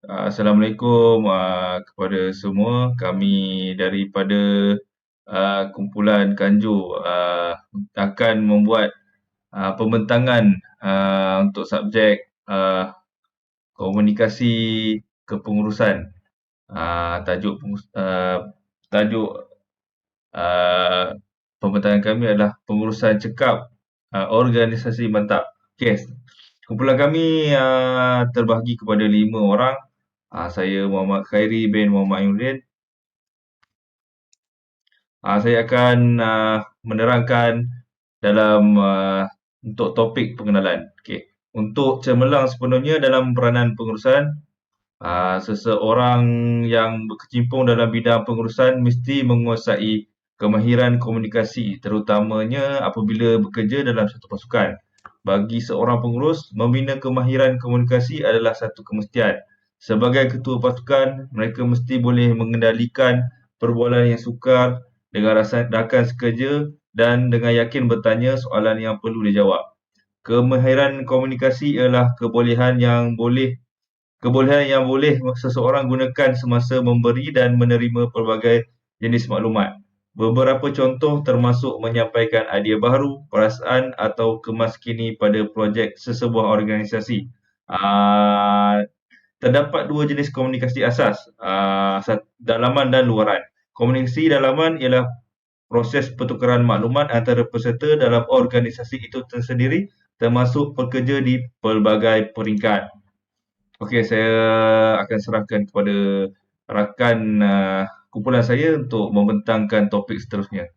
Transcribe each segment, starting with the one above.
Assalamualaikum kepada semua. Kami daripada kumpulan Kanjur akan membuat pembentangan untuk subjek komunikasi kepengurusan. Tajuk pembentangan kami adalah pengurusan cekap organisasi mantap. Okey. Kumpulan kami terbahagi kepada 5 orang. Saya Muhammad Khairi bin Muhammad Ainuddin. Saya akan menerangkan dalam untuk topik pengenalan. Okey. Untuk cemerlang sepenuhnya dalam peranan pengurusan, seseorang yang berkecimpung dalam bidang pengurusan mesti menguasai kemahiran komunikasi, terutamanya apabila bekerja dalam satu pasukan. Bagi seorang pengurus, membina kemahiran komunikasi adalah satu kemestian. Sebagai ketua pasukan, mereka mesti boleh mengendalikan perbualan yang sukar dengan rakan sekerja dan dengan yakin bertanya soalan yang perlu dijawab. Kemahiran komunikasi ialah kebolehan yang boleh seseorang gunakan semasa memberi dan menerima pelbagai jenis maklumat. Beberapa contoh termasuk menyampaikan idea baru, perasaan atau kemaskini pada projek sesebuah organisasi. Terdapat dua jenis komunikasi asas, dalaman dan luaran. Komunikasi dalaman ialah proses pertukaran maklumat antara peserta dalam organisasi itu tersendiri, termasuk pekerja di pelbagai peringkat. Okey, saya akan serahkan kepada rakan kumpulan saya untuk membentangkan topik seterusnya.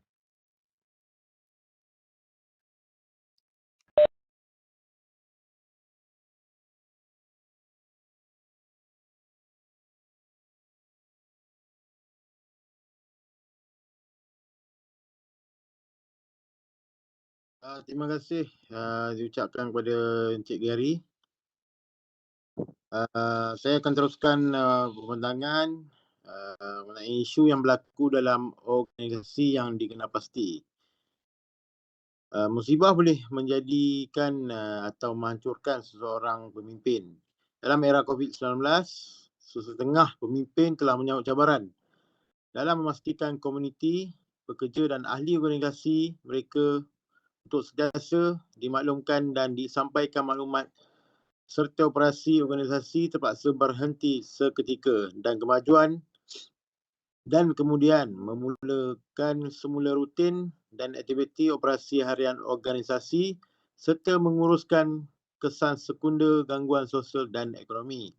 Terima kasih diucapkan kepada Encik Gary. Saya akan teruskan pembentangan mengenai isu yang berlaku dalam organisasi yang dikenal pasti. Musibah boleh menjadikan atau menghancurkan seseorang pemimpin. Dalam era COVID-19, sesetengah pemimpin telah menyambut cabaran dalam memastikan komuniti, pekerja dan ahli organisasi mereka untuk sentiasa dimaklumkan dan disampaikan maklumat serta operasi organisasi terpaksa berhenti seketika dan kemajuan dan kemudian memulakan semula rutin dan aktiviti operasi harian organisasi serta menguruskan kesan sekunda gangguan sosial dan ekonomi.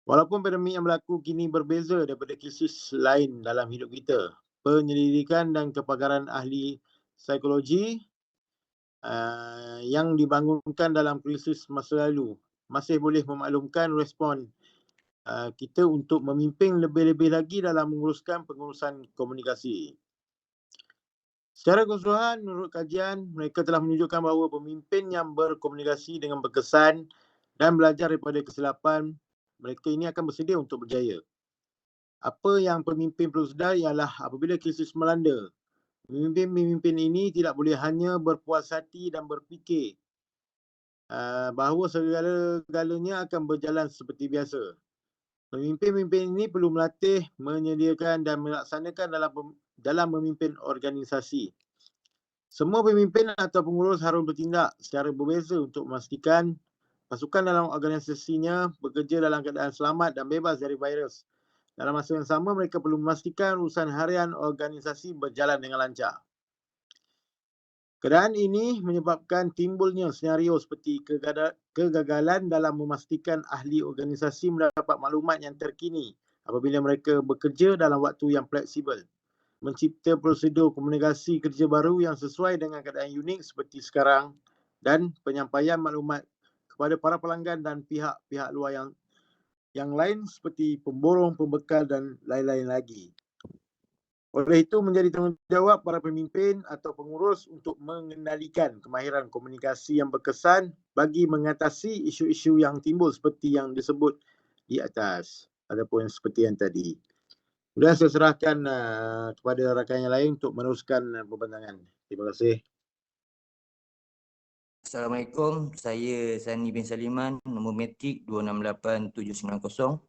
Walaupun pandemik yang berlaku kini berbeza daripada krisis lain dalam hidup kita, penyelidikan dan kepakaran ahli psikologi yang dibangunkan dalam krisis masa lalu masih boleh memaklumkan respon kita untuk memimpin lebih-lebih lagi dalam menguruskan pengurusan komunikasi. Secara keseluruhan, menurut kajian, mereka telah menunjukkan bahawa pemimpin yang berkomunikasi dengan berkesan dan belajar daripada kesilapan, mereka ini akan bersedia untuk berjaya. Apa yang pemimpin perlu sedar ialah apabila krisis melanda, pemimpin-pemimpin ini tidak boleh hanya berpuas hati dan berfikir bahawa segala-galanya akan berjalan seperti biasa. Pemimpin-pemimpin ini perlu melatih, menyediakan dan melaksanakan dalam memimpin organisasi. Semua pemimpin atau pengurus harus bertindak secara berbeza untuk memastikan pasukan dalam organisasinya bekerja dalam keadaan selamat dan bebas dari virus. Dalam masa yang sama, mereka perlu memastikan urusan harian organisasi berjalan dengan lancar. Keadaan ini menyebabkan timbulnya senario seperti kegagalan dalam memastikan ahli organisasi mendapat maklumat yang terkini apabila mereka bekerja dalam waktu yang fleksibel. Mencipta prosedur komunikasi kerja baru yang sesuai dengan keadaan unik seperti sekarang dan penyampaian maklumat kepada para pelanggan dan pihak-pihak luar yang lain seperti pemborong, pembekal dan lain-lain lagi. Oleh itu, menjadi tanggungjawab para pemimpin atau pengurus untuk mengendalikan kemahiran komunikasi yang berkesan bagi mengatasi isu-isu yang timbul seperti yang disebut di atas ataupun seperti yang tadi. Kemudian saya serahkan kepada rakan yang lain untuk meneruskan pembentangan. Terima kasih. Assalamualaikum, saya Sani bin Saliman, nombor metrik 268790.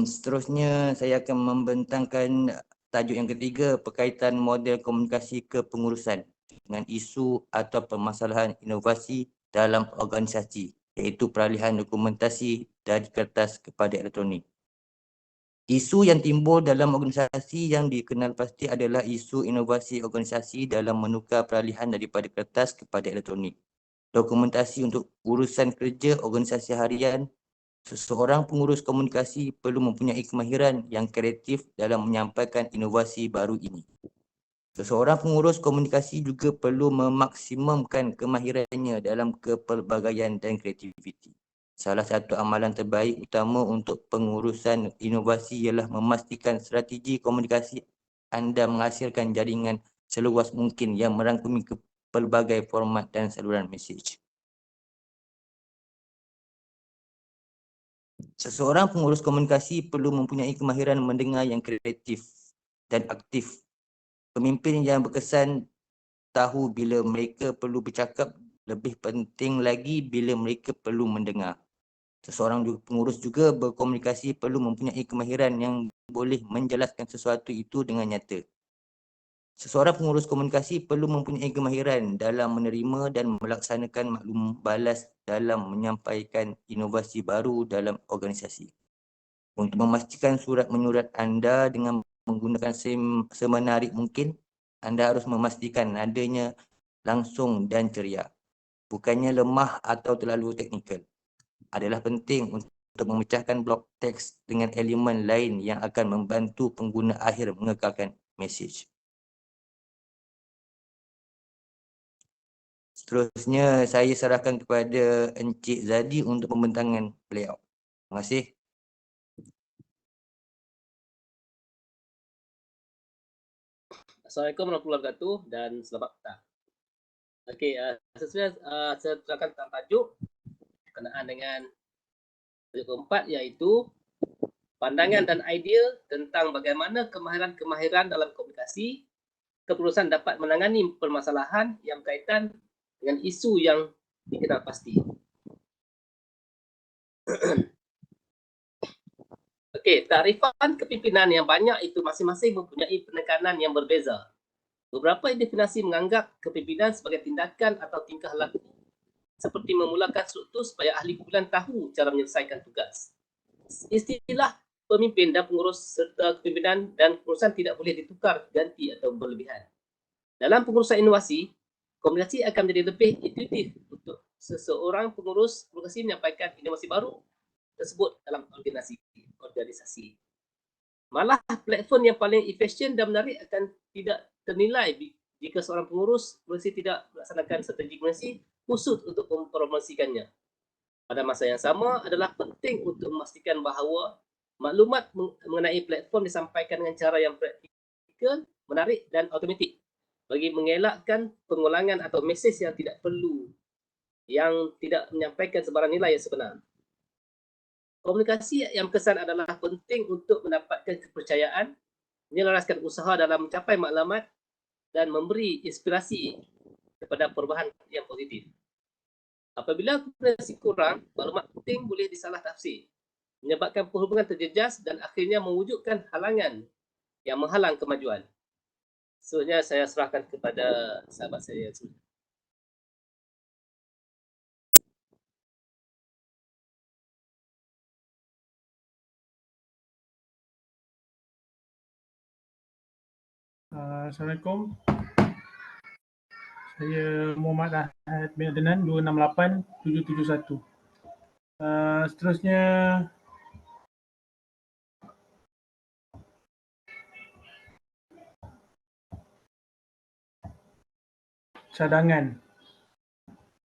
Seterusnya saya akan membentangkan tajuk yang ketiga, berkaitan model komunikasi kepengurusan dengan isu atau permasalahan inovasi dalam organisasi, iaitu peralihan dokumentasi dari kertas kepada elektronik. Isu yang timbul dalam organisasi yang dikenal pasti adalah isu inovasi organisasi dalam menukar peralihan daripada kertas kepada elektronik. Dokumentasi untuk urusan kerja organisasi harian, seseorang pengurus komunikasi perlu mempunyai kemahiran yang kreatif dalam menyampaikan inovasi baru ini. Seseorang pengurus komunikasi juga perlu memaksimumkan kemahirannya dalam kepelbagaian dan kreativiti. Salah satu amalan terbaik utama untuk pengurusan inovasi ialah memastikan strategi komunikasi anda menghasilkan jaringan seluas mungkin yang merangkumi pelbagai format dan saluran mesej. Seseorang pengurus komunikasi perlu mempunyai kemahiran mendengar yang kreatif dan aktif. Pemimpin yang berkesan tahu bila mereka perlu bercakap, lebih penting lagi bila mereka perlu mendengar. Seseorang pengurus juga berkomunikasi perlu mempunyai kemahiran yang boleh menjelaskan sesuatu itu dengan nyata. Seseorang pengurus komunikasi perlu mempunyai kemahiran dalam menerima dan melaksanakan maklum balas dalam menyampaikan inovasi baru dalam organisasi. Untuk memastikan surat menyurat anda dengan menggunakan semenarik mungkin, anda harus memastikan nadanya langsung dan ceria, bukannya lemah atau terlalu teknikal. Adalah penting untuk memecahkan blok teks dengan elemen lain yang akan membantu pengguna akhir mengekalkan mesej. Seterusnya, saya serahkan kepada Encik Zadi untuk pembentangan beliau. Terima kasih. Assalamualaikum warahmatullahi wabarakatuh dan selamat petang. Okey, sesuai saya terangkan tentang tajuk berkenaan dengan tajuk keempat, iaitu pandangan dan idea tentang bagaimana kemahiran-kemahiran dalam komunikasi kepengurusan dapat menangani permasalahan yang berkaitan dengan isu yang dikenal pasti. Okey, takrifan kepimpinan yang banyak itu masing-masing mempunyai penekanan yang berbeza. Beberapa definisi menganggap kepimpinan sebagai tindakan atau tingkah laku seperti memulakan struktur supaya ahli kumpulan tahu cara menyelesaikan tugas. Istilah pemimpin dan pengurus serta kepimpinan dan pengurusan tidak boleh ditukar, ganti atau berlebihan. Dalam pengurusan inovasi, komunikasi akan menjadi lebih intuitif untuk seseorang pengurus komunikasi menyampaikan inovasi baru tersebut dalam organisasi. Malah platform yang paling efisien dan menarik akan tidak ternilai jika seorang pengurus komunikasi tidak melaksanakan strategi komunikasi khusus untuk mempromosikannya. Pada masa yang sama adalah penting untuk memastikan bahawa maklumat mengenai platform disampaikan dengan cara yang praktikal, menarik dan automatik bagi mengelakkan pengulangan atau mesej yang tidak perlu, yang tidak menyampaikan sebarang nilai yang sebenar. Komunikasi yang berkesan adalah penting untuk mendapatkan kepercayaan, menyelaraskan usaha dalam mencapai maklumat dan memberi inspirasi kepada perubahan yang positif. Apabila komunikasi kurang, maklumat penting boleh disalah tafsir, menyebabkan perhubungan terjejas dan akhirnya mewujudkan halangan yang menghalang kemajuan. Seterusnya saya serahkan kepada sahabat saya. Assalamualaikum. Saya Muhammad Ahad bin Adnan, 268771. Seterusnya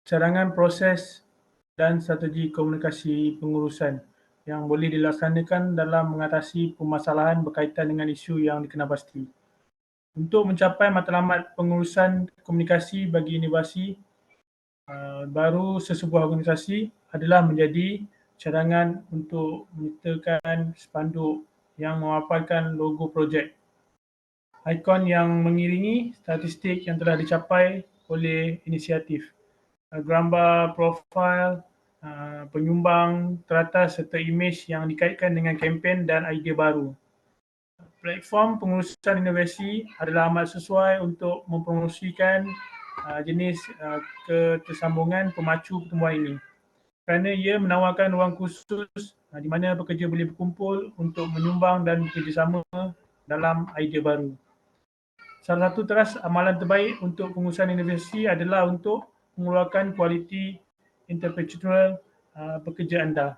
cadangan proses dan strategi komunikasi pengurusan yang boleh dilaksanakan dalam mengatasi permasalahan berkaitan dengan isu yang dikenal pasti. Untuk mencapai matlamat pengurusan komunikasi bagi inovasi baru sesebuah organisasi adalah menjadi cadangan untuk menyertakan spanduk yang memaparkan logo projek, ikon yang mengiringi statistik yang telah dicapai oleh inisiatif, gambar profil, penyumbang teratas serta imej yang dikaitkan dengan kempen dan idea baru. Platform pengurusan inovasi adalah amat sesuai untuk mempromosikan jenis ketersambungan pemacu pertumbuhan ini kerana ia menawarkan ruang khusus di mana pekerja boleh berkumpul untuk menyumbang dan bekerjasama dalam idea baru. Salah satu teras amalan terbaik untuk pengurusan inovasi adalah untuk mengeluarkan kualiti interpersonal pekerja anda.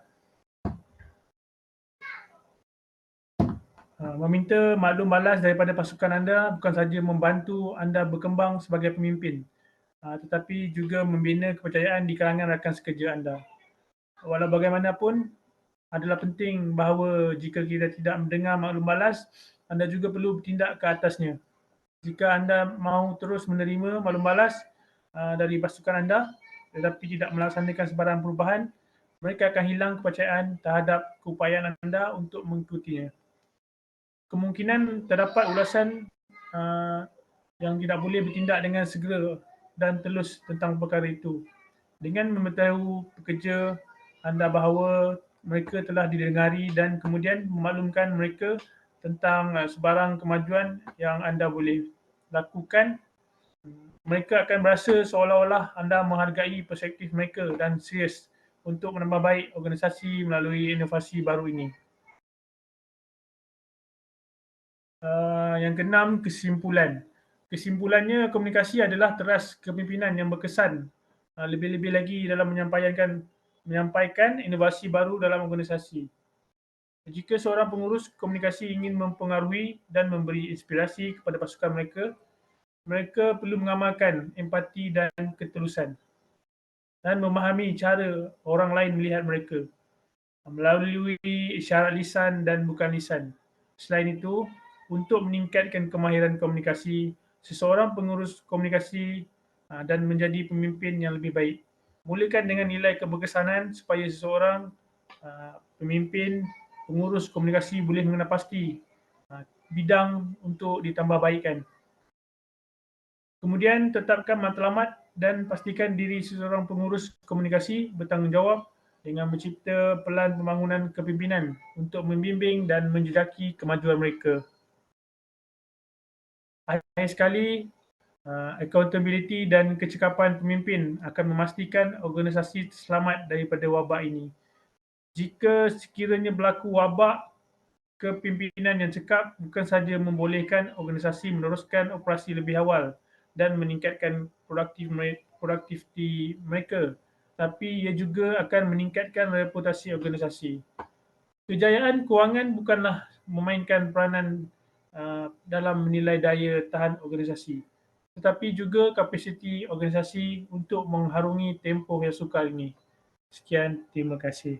Meminta maklum balas daripada pasukan anda bukan sahaja membantu anda berkembang sebagai pemimpin, tetapi juga membina kepercayaan di kalangan rakan sekerja anda. Walau bagaimanapun, adalah penting bahawa jika kita tidak mendengar maklum balas, anda juga perlu bertindak ke atasnya. Jika anda mahu terus menerima maklum balas dari pasukan anda tetapi tidak melaksanakan sebarang perubahan, mereka akan hilang kepercayaan terhadap keupayaan anda untuk mengikutinya. Kemungkinan terdapat ulasan yang tidak boleh bertindak dengan segera dan telus tentang perkara itu. Dengan memberitahu pekerja anda bahawa mereka telah didengari dan kemudian memaklumkan mereka tentang sebarang kemajuan yang anda boleh lakukan, mereka akan berasa seolah-olah anda menghargai perspektif mereka dan serius untuk menambah baik organisasi melalui inovasi baru ini. Yang keenam, kesimpulan. Kesimpulannya, komunikasi adalah teras kepimpinan yang berkesan lebih-lebih lagi dalam menyampaikan inovasi baru dalam organisasi. Jika seorang pengurus komunikasi ingin mempengaruhi dan memberi inspirasi kepada pasukan mereka, mereka perlu mengamalkan empati dan ketulusan dan memahami cara orang lain melihat mereka melalui isyarat lisan dan bukan lisan. Selain itu, untuk meningkatkan kemahiran komunikasi, seseorang pengurus komunikasi dan menjadi pemimpin yang lebih baik. Mulakan dengan nilai keberkesanan supaya seseorang pemimpin pengurus komunikasi boleh mengenal pasti bidang untuk ditambah baikkan. Kemudian tetapkan matlamat dan pastikan diri seseorang pengurus komunikasi bertanggungjawab dengan mencipta pelan pembangunan kepimpinan untuk membimbing dan menjejaki kemajuan mereka. Akhir sekali, accountability dan kecekapan pemimpin akan memastikan organisasi selamat daripada wabak ini. Jika sekiranya berlaku wabak, kepimpinan yang cekap bukan sahaja membolehkan organisasi meneruskan operasi lebih awal dan meningkatkan produktiviti mereka, tapi ia juga akan meningkatkan reputasi organisasi. Kejayaan kewangan bukanlah memainkan peranan dalam menilai daya tahan organisasi, tetapi juga kapasiti organisasi untuk mengharungi tempoh yang sukar ini. Sekian, terima kasih.